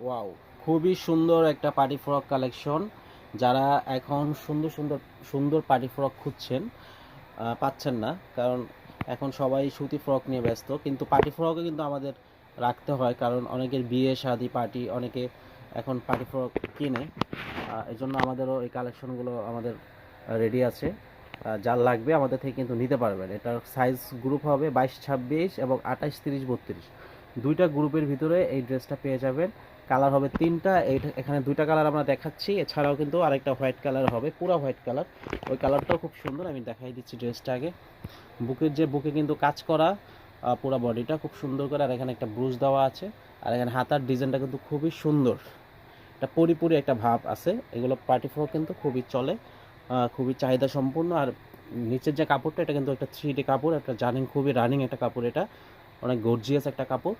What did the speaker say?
Wow, খুবই সুন্দর একটা পার্টি ফ্রক কালেকশন। যারা এখন সুন্দর সুন্দর সুন্দর পার্টি ফ্রক খুঁজছেন, পাচ্ছেন না, কারণ এখন সবাই সুতি ফ্রক নিয়ে ব্যস্ত। কিন্তু পার্টি ফ্রকও কিন্তু আমাদের রাখতে হয়, কারণ অনেকের বিয়ে শাদী পার্টি, অনেকে এখন পার্টি ফ্রক কিনে। এই জন্য আমাদেরও এই কালেকশনগুলো আমাদের রেডি আছে। যার লাগবে আমাদের থেকে কিন্তু নিতে পারবেন। এটার সাইজ গ্রুপ হবে 22-26 এবং 28-30-32। দুইটা গ্রুপের ভিতরে এই ড্রেসটা পেয়ে যাবেন। কালার হবে তিনটা, এখানে দুইটা কালার আমরা দেখাচ্ছি, এছাড়াও কিন্তু আরেকটা হোয়াইট কালার হবে, পুরো হোয়াইট কালার। ওই কালারটাও খুব সুন্দর, আমি দেখাই দিচ্ছি ড্রেসটা আগে। বুকে কিন্তু কাজ করা, পুরো বডিটা খুব সুন্দর করে, আর এখানে একটা ব্রুজ দেওয়া আছে। আর এখানে হাতার ডিজাইনটা কিন্তু খুবই সুন্দর, একটা পরিপূরি একটা ভাব আছে। এগুলো পার্টি ফ্রক কিন্তু খুবই চলে, খুবই চাহিদা সম্পূর্ণ। আর নিচের যে কাপড়টা, এটা কিন্তু একটা 3D কাপড়, একটা জানেন খুবই রানিং একটা কাপড়, এটা অনেক গর্জিয়াস একটা কাপড়।